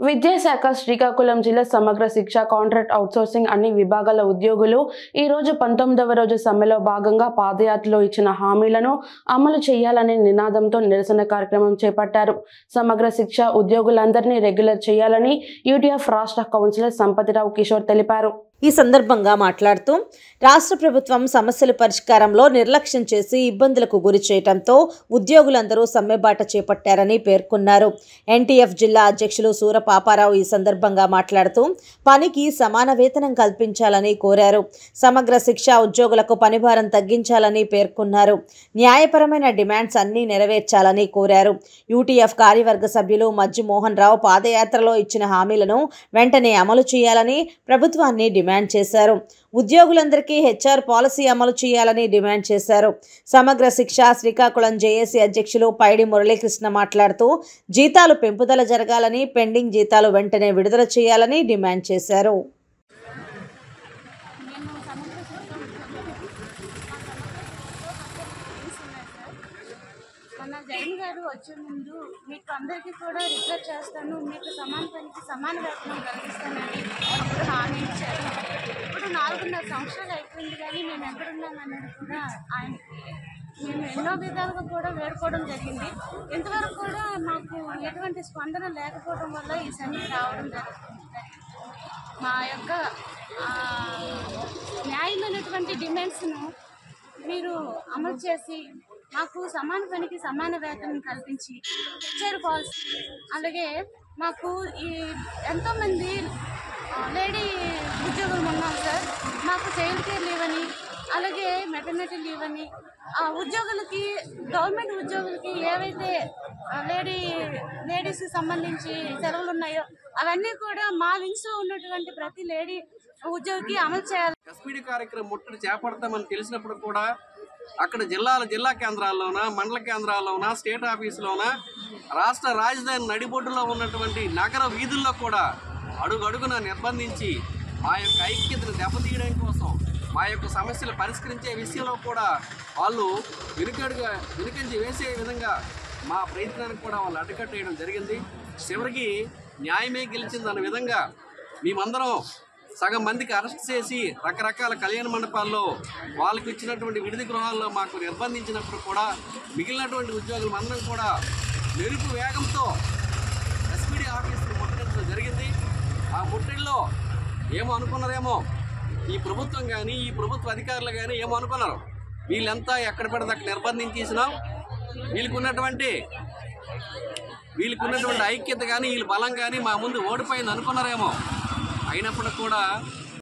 విద్యాశాఖ శ్రీకాకుళం జిల్లా సమగ్ర శిక్ష కాంట్రాక్ట్ అవుట్సోర్సింగ్ అన్ని విభాగాల ఉద్యోగులు ఈ రోజు 19వ రోజు సమ్మెలో భాగంగా పాదయాత్రలో ఇచ్చిన హామీలను అమలు చేయాలనే నినాదంతో నిరసన కార్యక్రమం చేపట్టారు. సమగ్ర శిక్ష ఉద్యోగులందరినీ రెగ్యులర్ చేయాలని యూటీఎఫ్ రాష్ట్ర కౌన్సిలర్ సంపతిరావు కిషోర్ తెలిపారు. ఈ సందర్భంగా మాట్లాడుతూ రాష్ట్ర ప్రభుత్వం సమస్యల పరిష్కారంలో నిర్లక్ష్యం చేసి ఇబ్బందులకు గురి చేయడంతో ఉద్యోగులందరూ సమ్మెబాట చేపట్టారని పేర్కొన్నారు. ఎన్టీఎఫ్ జిల్లా అధ్యక్షులు సూరపాపారావు ఈ సందర్భంగా మాట్లాడుతూ పనికి సమాన వేతనం కల్పించాలని కోరారు. సమగ్ర శిక్ష ఉద్యోగులకు పనిభారం తగ్గించాలని పేర్కొన్నారు. న్యాయపరమైన డిమాండ్స్ అన్నీ నెరవేర్చాలని కోరారు. యూటీఎఫ్ కార్యవర్గ సభ్యులు మజ్జి మోహన్ రావు పాదయాత్రలో ఇచ్చిన హామీలను వెంటనే అమలు చేయాలని ప్రభుత్వాన్ని డిమాండ్ చేశారు. ఉద్యోగులందరికీ హెచ్ఆర్ పాలసీ అమలు చేయాలని డిమాండ్ చేశారు. సమగ్ర శిక్ష శ్రీకాకుళం జేఏసీ అధ్యక్షులు పైడి మురళీకృష్ణ మాట్లాడుతూ జీతాలు పెంపుదల జరగాలని, పెండింగ్ జీతాలు వెంటనే విడుదల చేయాలని డిమాండ్ చేశారు. జగన్ గారు వచ్చే ముందు మీకు అందరికీ కూడా రిక్వెస్ట్ చేస్తాను, మీకు సమాన పనికి సమాన వేతనం కల్పిస్తానని అప్పుడు హామీ ఇచ్చారు. ఇప్పుడు 4.5 సంవత్సరాలు అయిపోయింది, కానీ మేము ఎక్కడున్నామన్నది కూడా మేము ఎన్నో విధాలుగా కూడా వేడుకోవడం జరిగింది. ఇంతవరకు కూడా మాకు ఎటువంటి స్పందన లేకపోవడం వల్ల ఈ సమ్మెకి రావడం జరిగింది. మా యొక్క న్యాయమైనటువంటి డిమాండ్స్ను మీరు అమలు చేసి మాకు సమాన పనికి సమాన వేతనం కల్పించి హెచ్ఆర్ పాలసీ, అలాగే మాకు ఈ ఎంతోమంది లేడీ ఉద్యోగులు ఉన్నాం సార్. మాకు చైల్డ్ కేర్ లీవ్ అని, అలాగే మెటర్నిటీ లీవ్ అని, ఉద్యోగులకి గవర్నమెంట్ ఉద్యోగులకి ఏవైతే లేడీస్కి సంబంధించి సెలవులు ఉన్నాయో అవన్నీ కూడా మా వింగ్స్లో ఉన్నటువంటి ప్రతి లేడీ ఉద్యోగికి అమలు చేయాలి. ఎస్పీడీ కార్యక్రమం ముట్టడి చేపడతామని తెలిసినప్పుడు కూడా అక్కడ జిల్లా కేంద్రాల్లోన, మండల కేంద్రాల్లోన, స్టేట్ ఆఫీసులోన, రాష్ట్ర రాజధాని నడిబొడ్డులో ఉన్నటువంటి నగర వీధుల్లో కూడా అడుగడుగున నిర్బంధించి మా యొక్క ఐక్యతను దెబ్బతీయడం కోసం, మా యొక్క సమస్యలు పరిష్కరించే విషయంలో కూడా వాళ్ళు వెనుకంజి వేసే విధంగా మా ప్రయత్నానికి కూడా వాళ్ళు అడ్డుకట్టేయడం జరిగింది. చివరికి న్యాయమే గెలిచిందన్న విధంగా మేమందరం సగం మందికి అరెస్ట్ చేసి రకరకాల కళ్యాణ మండపాల్లో వాళ్ళకి ఇచ్చినటువంటి విడిది గృహాల్లో మాకు నిర్బంధించినప్పుడు కూడా మిగిలినటువంటి ఉద్యోగులు అందరం కూడా మెరుపు వేగంతో ఎస్పీడీ ఆఫీసును ముట్టడించడం జరిగింది. ఆ ముట్టడిలో ఏమో అనుకున్నారేమో ఈ ప్రభుత్వం కానీ, ఈ ప్రభుత్వ అధికారులు కానీ ఏమో అనుకున్నారు, వీళ్ళంతా ఎక్కడ పడితే అక్కడ నిర్బంధించేసినాం, వీళ్ళకున్నటువంటి ఐక్యత కానీ, వీళ్ళ బలం కానీ మా ముందు ఓడిపోయింది అనుకున్నారేమో. అయినప్పుడు కూడా